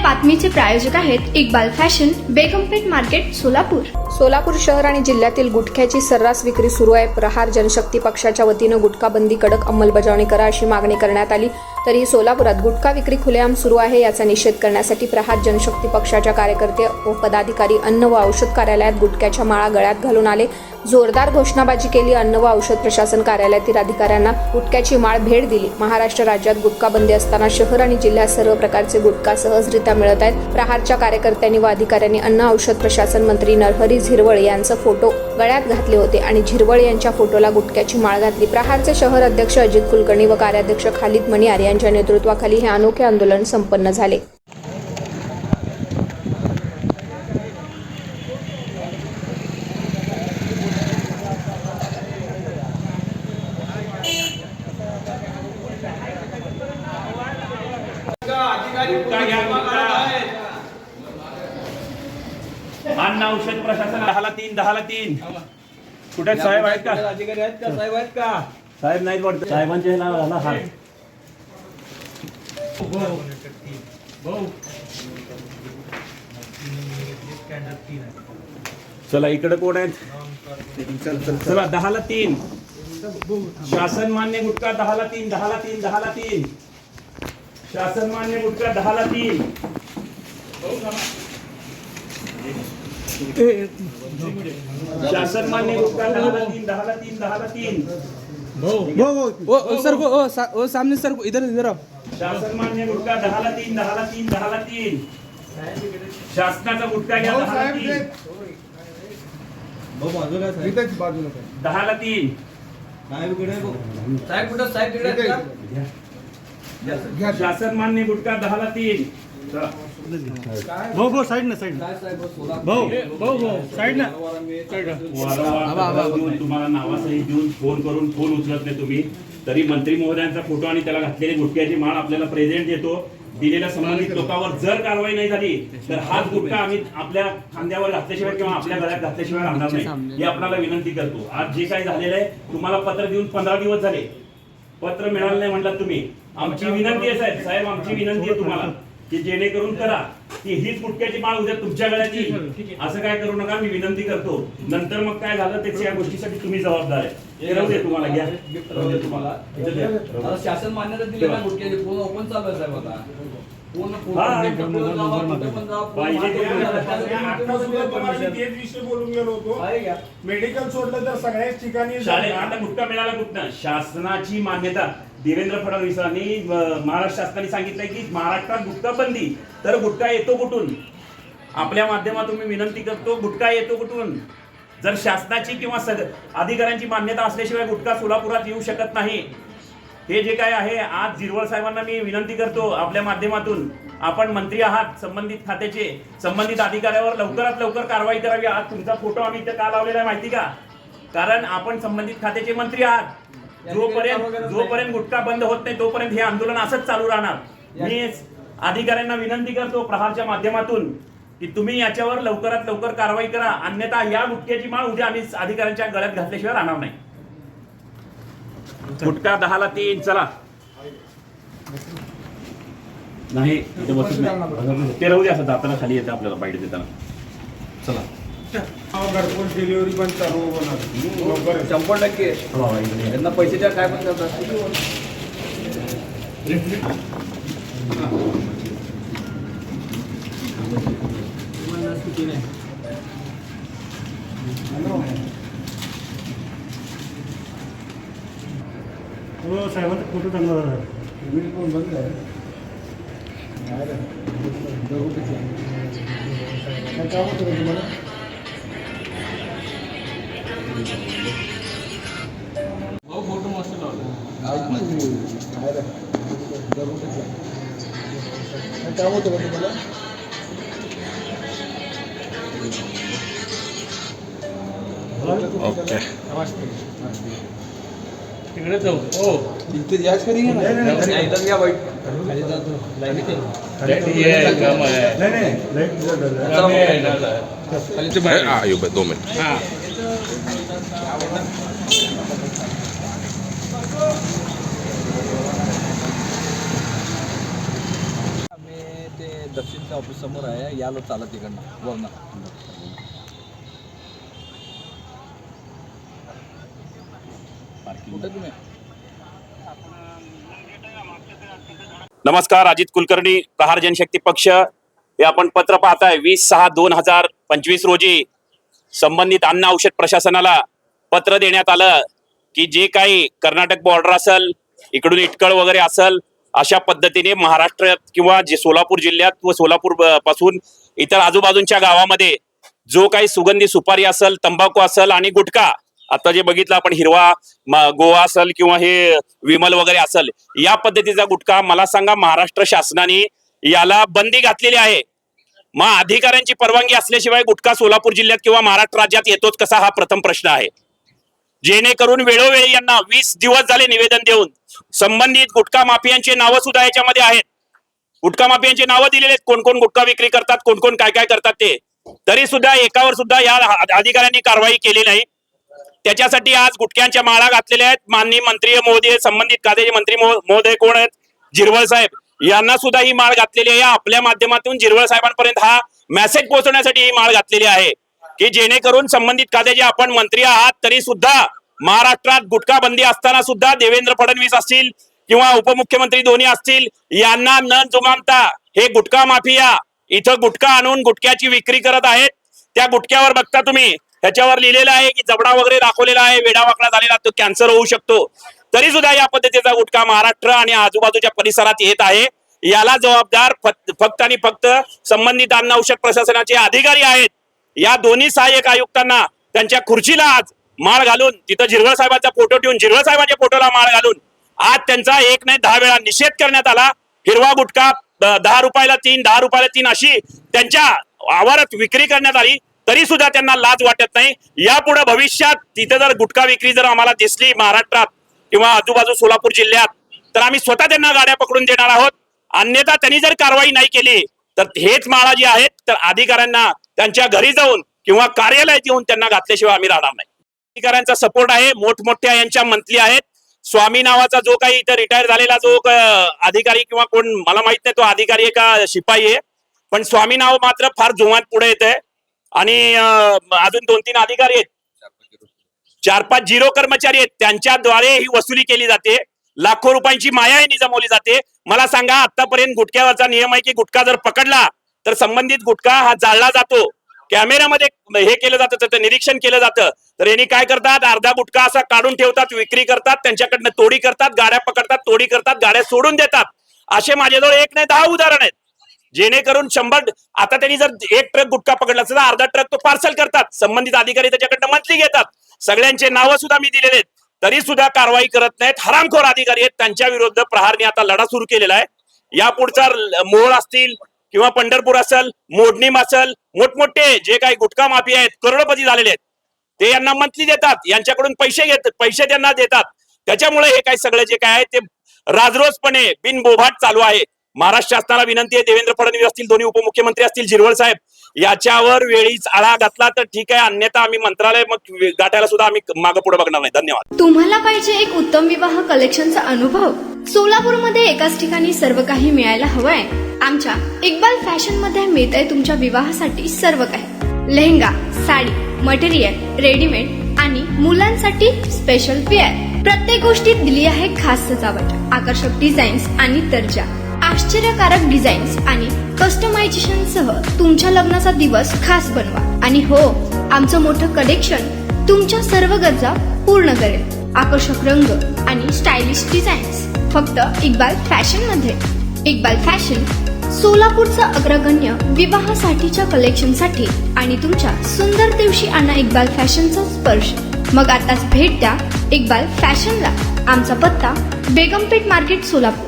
बातमीचे प्रायोजक आहेत Iqbal fashion, बेगमपेठ market, Solapur. Solapur शहर आणि जिल्ह्यातील गुटख्याची सर्रास विक्री सुरू आहे. प्रहार जनशक्ती पक्षाच्या वतीनं गुटखा बंदी कडक अंमलबजावणी करा अशी मागणी करण्यात आली. तरीही सोलापुरात गुटखा विक्री खुलेआम सुरू आहे. याचा निषेध करण्यासाठी प्रहार जनशक्ती पक्षाच्या कार्यकर्ते व पदाधिकारी अन्न व औषध कार्यालयात गुटख्याच्या माळा गळ्यात घालून आले. जोरदार घोषणाबाजी केली. अन्न व औषध प्रशासन कार्यालयातील अधिकाऱ्यांना गुटख्याची माळ भेट दिली. महाराष्ट्र राज्यात गुटखा बंदी असताना शहर आणि जिल्ह्यात सर्व प्रकारचे गुटखा सहजरित्या मिळत आहेत. प्रहारच्या कार्यकर्त्यांनी व अधिकाऱ्यांनी अन्न औषध प्रशासन मंत्री नरहरी झिरवळ यांचे फोटो गळ्यात घातले होते आणि झिरवळ यांच्या फोटोला गुटख्याची माळ घातली. प्रहारचे शहर अध्यक्ष अजित कुलकर्णी व कार्याध्यक्ष खालिद मणियार यांच्या नेतृत्वाखाली हे अनोखे आंदोलन संपन्न झाले. अन्न औषध प्रशासन 10/3 कुठे साहेब आहेत का? अधिकारी आहेत का? साहेब आहेत का? साहेब नाहीत वाटतं. साहेबांचे नाव झाला हा. चला इकडे कोण आहेत? चला 10/3 शासन मान्य गुटखा 10/3 शासन मान्य गुटखा 10/3 शासन मान्य गुटखा 10/3 सर सामने सर इधर आओ. शासन मान्य गुटखा 10/3 शासनाचा गुटखा घ्या 10/3 10/3 साहेब कुठं? साहेब तिकडे शासन मान्य गुटखा 10/3 भाऊ साइड ना भाऊ साइड ना देऊन तुम्हाला नावासहित देऊन फोन करून फोन उचलत नाही तुम्ही, तरी मंत्री महोदयांचा फोटो आणि त्याला घातलेली गुटख्याची माळ आपल्याला प्रेझेंट देतो. दिलेल्या संबंधित लोकांवर जर कारवाई नाही झाली तर हाच गुटखा आम्ही आपल्या खांद्यावर घातल्याशिवाय किंवा आपल्या गळ्यात घातल्याशिवाय राहणार नाही, हे आपल्याला विनंती करतो. आज जे काही झालेलं आहे तुम्हाला पत्र देऊन 15 दिवस झाले, पत्र मिळालं नाही म्हणलात तुम्ही. आमची विनंती आहे साहेब आमची विनंती आहे तुम्हाला की जेणेकरून करा की हीच गुटख्याची माळ उद्या तुमच्या गळ्यात येईल. असं काय करू नका, मी विनंती करतो. नंतर मग काय झालं त्याच्या गोष्टीसाठी तुम्ही जबाबदार आहे. हे राहू दे तुम्हाला, घ्या राहू दे तुम्हाला. आता शासन मान्यता दिली ना गुटख्याची. पूर्ण ओपन चालू आहे साहेब आता. मेडिकल सोडलं तर सगळ्याच ठिकाणी आता गुटखा मिळाला कुठं? शासनाची मान्यता देवेंद्र फडणवीसांनी महाराष्ट्र शासनाने सांगितलंय की महाराष्ट्रात गुटखा बंदी. तर गुटखा येतो कुठून? आपल्या माध्यमातून मी विनंती करतो, गुटखा येतो कुठून? जर शासनाची किंवा अधिकाऱ्यांची मान्यता असल्याशिवाय गुटखा सोलापुरात येऊ शकत नाही. हे जे काय आहे, आज झिरवळ साहेबांना मी विनंती करतो आपल्या माध्यमातून, आपण मंत्री आहात संबंधित खात्याचे, संबंधित अधिकाऱ्यावर लवकरात लवकर कारवाई करावी. आज तुमचा फोटो आम्ही इथे का लावलेला आहे माहिती का? कारण आपण संबंधित खात्याचे मंत्री आहात. जोपर्यंत गुटखा बंद होत नाही तोपर्यंत हे आंदोलन असंच चालू राहणार. मी अधिकाऱ्यांना विनंती करतो प्रहारच्या माध्यमातून की तुम्ही याच्यावर लवकरात लवकर कारवाई करा, अन्यथा या गुटख्याची माळ उद्या आम्ही अधिकाऱ्यांच्या गळ्यात घातल्याशिवाय राहणार नाही. गुटखा 10/3 चला नाही ते राहू दे, असं जाताना खाली येते आपल्याला बाईट देताना. चला घरपोच डिलिव्हरी पण चालू होणार 100%. यांना पैसे द्या काय पण करतात. हो साहेबांचा फोटो चांगला झाला. बंद आहे काय होतं तुम्हाला? फोटो मस्त लावला. काय होतं तुम्हाला? ओके तिकडे जाऊ. हो इथे याच करेंगे ना. इधर या वाईट Ayun ba, 2 minutes. दक्षिणच्या ऑफिस समोर आहे, याला चालत तिकडनं वरनं. कुठे तुम्ही? नमस्कार, अजित कुलकर्णी, प्रहार जनशक्ती पक्ष. हे आपण पत्र पाहताय 20/6/2025 रोजी संबंधित अन्न औषध प्रशासनाला पत्र देण्यात आलं की जे काही कर्नाटक बॉर्डर असेल, इकडून इटकळ वगैरे असेल, अशा पद्धतीने महाराष्ट्रात किंवा जे सोलापूर जिल्ह्यात व सोलापूर पासून इतर आजूबाजूच्या गावामध्ये जो काही सुगंधी सुपारी असेल, तंबाखू असेल आणि गुटखा, आता जे बघितलं आपण हिरवा गोवा असेल किंवा हे विमल वगैरे असेल, या पद्धतीचा गुटखा, मला सांगा महाराष्ट्र शासनाने याला बंदी घातलेली आहे. मग अधिकाऱ्यांची परवानगी असल्याशिवाय गुटखा सोलापूर जिल्ह्यात किंवा महाराष्ट्र राज्यात येतोच कसा, हा प्रथम प्रश्न आहे. जेणेकरून वेळोवेळी यांना 20 दिवस झाले निवेदन देऊन संबंधित गुटखा माफियांचे नावं सुद्धा याच्यामध्ये आहेत. गुटखा माफियांचे नावं दिलेले आहेत, कोण कोण गुटखा विक्री करतात, कोण कोण काय काय करतात ते. तरी सुद्धा एकावर सुद्धा या अधिकाऱ्यांनी कारवाई केली नाही. त्याच्यासाठी आज गुटख्यांच्या माळा घातलेल्या आहेत. माननीय मंत्री महोदय, संबंधित खात्याचे मंत्री महोदय कोण आहेत, जिरवळ साहेब, यांना सुद्धा ही माळ घातलेली आहे. आपल्या माध्यमातून जिरवळ साहेबांपर्यंत हा मेसेज पोहोचवण्यासाठी ही माळ घातलेली आहे की जेणेकरून संबंधित खात्याचे आपण मंत्री आहात तरी सुद्धा महाराष्ट्रात गुटखा बंदी असताना सुद्धा देवेंद्र फडणवीस असतील किंवा उपमुख्यमंत्री दोन्ही असतील, यांना न जुमानता हे गुटखा माफिया इथं गुटखा आणून गुटख्याची विक्री करत आहेत. त्या गुटख्यावर बघता तुम्ही, ह्याच्यावर लिहिलेलं आहे की जबडा वगैरे दाखवलेला आहे, वेडावाकडा झालेला, तो कॅन्सर होऊ शकतो. तरी सुद्धा या पद्धतीचा गुटखा महाराष्ट्र आणि आजूबाजूच्या परिसरात येत आहे. याला जबाबदार फक्त आणि फक्त संबंधित अन्न औषध प्रशासनाचे अधिकारी आहेत. या दोन्ही सहाय्यक आयुक्तांना त्यांच्या खुर्चीला आज माळ घालून, तिथं जिरवळ साहेबांचा फोटो ठेवून, जिरवळ साहेबांच्या फोटोला माळ घालून आज त्यांचा 1 नाही 10 वेळा निषेध करण्यात आला. हिरवा गुटखा 10 रुपयाला 3, 10 रुपयाला 3 अशी त्यांच्या आवारात विक्री करण्यात आली. तरी सुद्धा त्यांना लाज वाटत नाही. यापुढे भविष्यात तिथे जर गुटखा विक्री जर आम्हाला दिसली महाराष्ट्रात किंवा आजूबाजू सोलापूर जिल्ह्यात, तर आम्ही स्वतः त्यांना गाड्या पकडून देणार आहोत. अन्यथा त्यांनी जर कारवाई नाही केली तर हेच माळा जी आहेत तर अधिकाऱ्यांना त्यांच्या घरी जाऊन किंवा कार्यालयात येऊन त्यांना घातल्याशिवाय आम्ही राहणार नाही. अधिकाऱ्यांचा सपोर्ट आहे, मोठमोठ्या यांच्या मंथली आहेत. स्वामी नावाचा जो काही इथं रिटायर झालेला जो अधिकारी किंवा कोण मला माहित नाही तो अधिकारी आहे का शिपाई आहे, पण स्वामी नाव मात्र फार जोमात पुढे येत आहे. आणि अजून 2-3 अधिकारी आहेत, 4-5 झिरो कर्मचारी आहेत, त्यांच्याद्वारे ही वसुली केली जाते. लाखो रुपयांची माया यांनी जमवली जाते. मला सांगा, आतापर्यंत गुटख्यावरचा नियम आहे की गुटखा जर पकडला तर संबंधित गुटखा हा जाळला जातो, कॅमेऱ्यामध्ये हे केलं जातं, त्याचं निरीक्षण केलं जातं. तर यांनी काय करतात, अर्धा गुटखा असा काढून ठेवतात, विक्री करतात, त्यांच्याकडनं तोडी करतात, गाड्या पकडतात, तोडी करतात, गाड्या सोडून देतात. असे माझ्याजवळ 1 नाही 10 उदाहरण आहेत. जेणेकरून 100, आता त्यांनी जर 1 ट्रक गुटखा पकडला तर अर्धा ट्रक तो पार्सल करतात, संबंधित अधिकारी त्याच्याकडनं मंथली घेतात. सगळ्यांचे नावं सुद्धा मी दिलेले आहेत, तरी सुद्धा कारवाई करत नाहीत. हरामखोर अधिकारी आहेत, त्यांच्या विरुद्ध प्रहारने आता लढा सुरू केलेला आहे. यापुढचा मोहोळ असतील किंवा पंढरपूर असेल, मोडणीम असेल, मोठमोठे जे काही गुटखा माफिया आहेत, करोडपती झालेले आहेत, ते यांना मंथली देतात, यांच्याकडून पैसे त्यांना देतात. त्याच्यामुळे हे काही सगळे जे काय आहे ते राजरोजपणे बिनबोभाट चालू आहे. महाराष्ट्र शासनाला विनंती आहे, देवेंद्र फडणवीस असतील, दोन्ही उपमुख्यमंत्री असतील, जिरवळ साहेब, याच्यावर वेळीच आळा घातला तर ठीक आहे, अन्यथा आम्ही मंत्रालय मग गाठायला सुद्धा आम्ही मागे पुढे बघणार नाही. धन्यवाद. तुम्हाला पाहिजे एक उत्तम विवाह कलेक्शनचा अनुभव? सोलापूरमध्ये एकाच ठिकाणी सर्व काही मिळायला हवंय? आमच्या इक्बाल फॅशन मध्ये मिळतंय तुमच्या विवाहासाठी सर्व काही. लेहंगा, साडी, मटेरियल, रेडीमेड आणि मुलांसाठी स्पेशल वेअर. प्रत्येक गोष्टीत दिली आहे खास सजावट, आकर्षक डिझाईन्स आणि दर्जा, आश्चर्यकारक डिझाईन्स आणि कस्टमायझेशन सह तुमच्या लग्नाचा दिवस खास बनवा. आणि हो, आमचं मोठं कलेक्शन तुमच्या सर्व गरजा पूर्ण करेल. आकर्षक रंग आणि स्टायलिश डिझाईन्स फक्त इक्बाल फॅशन मध्ये. इक्बाल फॅशन सोलापूरचा अग्रगण्य विवाहासाठीच्या कलेक्शनसाठी आणि तुमच्या सुंदर दिवशी आणा इक्बाल फॅशनचा स्पर्श. मग आताच भेट द्या इक्बाल फॅशनला. आमचा पत्ता बेगमपेठ मार्केट, सोलापूर.